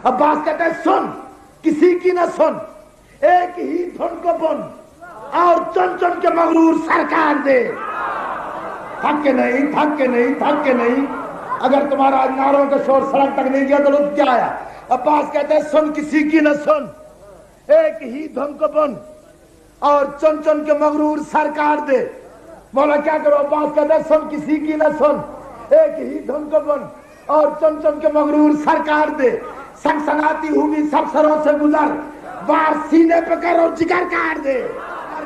عباس کہتا ہے سن کسی کی نہ سن، ایک ہی دھن کو بن اور چن چن کے مغرور سرکار دے. تھک کے نہیں، تھک کے نہیں، تھک کے نہیں. اگر تمہارا نعروں کا شور سڑک تک نہیں گیا تو لطف کیا آیا؟ عباس کہتے ہیں سن کسی کی نہ سن، ایک ہی دھن کو بن اور چن چن کے مغرور سرکار دے. مولا کیا کرو؟ عباس کہتے ہیں سن کسی کی نہ سن، ایک ہی دھن کو بن اور چن چن کے مغرور سرکار دے. سنسناتی ہوئی سب سروں سے گزر، وار سینے پہ کر اور جگر کاٹ دے،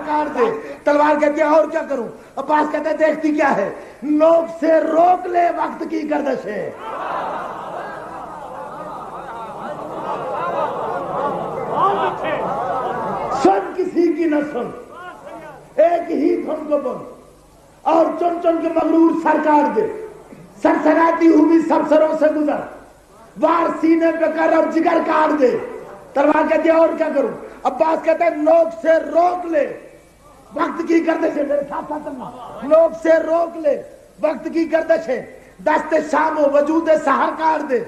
کاٹ دے. تلوار کہتی ہے اور کیا کروں؟ عباس کہتے ہیں دیکھتی کیا ہے؟ نوک سے روک لے وقت کی گردش ہے. سن کسی کی نہ سن، ایک ہی دھن کو بن اور چن چن کے مغرور سرکار دے. سرسراتی ہوئی سب سروں سے گزر، وار سینے پہ کر اور جگر کاٹ دے. تلوار کہتی ہے اور کیا کروں؟ عباس کہتے ہیں نوک سے روک لے وقت کی گردش ہے. میرے ساتھ ساتھ چلنا. نوک سے روک لے وقت کی گردش ہے، دست شام و وجود سحر کاٹ دے.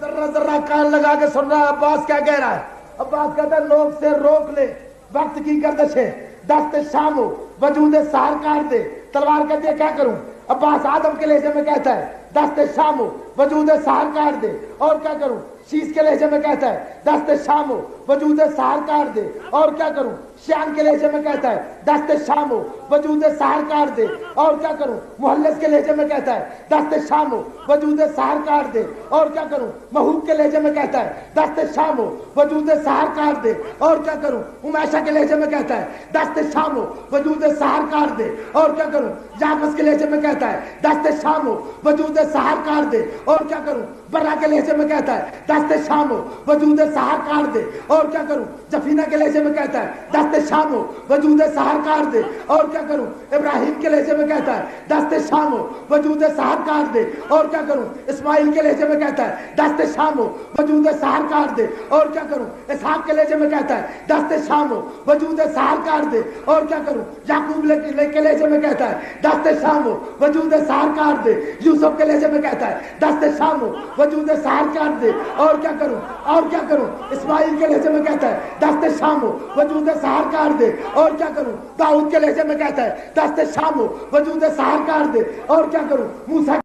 ذرہ ذرہ کان لگا کے سن رہا ہے عباس کیا کہہ رہا ہے. عباس کہتا ہے نوک سے روک لے وقت کی گردش ہے، دست شام و وجود سحر کاٹ دے. تلوار کہتی ہے کیا کروں؟ عباس آدم کے لہجے میں کہتا ہے دست شام و وجود سحر کاٹ دے. اور کیا کروں؟ شیش کے لہجے میں کہتا ہے دست شام و وجود سحر کاٹ دے. اور کیا کروں؟ شیان کے لہجے میں کہتا ہے دست شام و وجود سحر کاٹ دے. اور کیا کروں؟ محلس کے لہجے میں کہتا ہے دست شام و وجود سحر کاٹ دے. اور کیا کروں؟ محوب کے لہجے میں کہتا ہے دست شام و وجود سحر کاٹ دے. اور کیا کروں؟ امیشہ کے لہجے میں کہتا ہے دست شام و وجود سحر کاٹ دے. اور کیا کروں؟ جابس کے لہجے میں کہتا ہے دست شام و وجود سحر کاٹ دے. اور کیا کروں؟ برا کے لہجے میں کہتا ہے دست شام و وجود سحر کاٹ دے. اور کیا کروں؟ جفینہ کے لہجے میں کہتا ہے دست شام و وجود سحر کاٹ دے. اور کیا کروں؟ ابراہیم کے لہجے میں کہتا ہے دست شام و وجود سحر کاٹ دے. اور کیا کروں؟ اسماعیل کے لہجے میں کہتا ہے دست شام و وجود سحر کاٹ دے. اور کیا کروں؟ اسحاق کے لہجے میں کہتا ہے دست شام و وجود سحر کاٹ دے. اور کیا کروں؟ یعقوب کے لہجے میں کہتا ہے دست شام و وجود سحر کاٹ دے. یوسف کے لہجے میں کہتا ہے دست شام و وجود سحر کاٹ دے. اور کیا کروں؟ اور کیا کروں؟ اسماعیل کے لہجے میں کہتا ہے دست شام و وجود سحر کاٹ دے. اور کیا کروں؟ داؤد کے لہجے میں کہتا ہے دست شام و وجود سحر کاٹ دے. اور کیا کروں؟ موسیٰ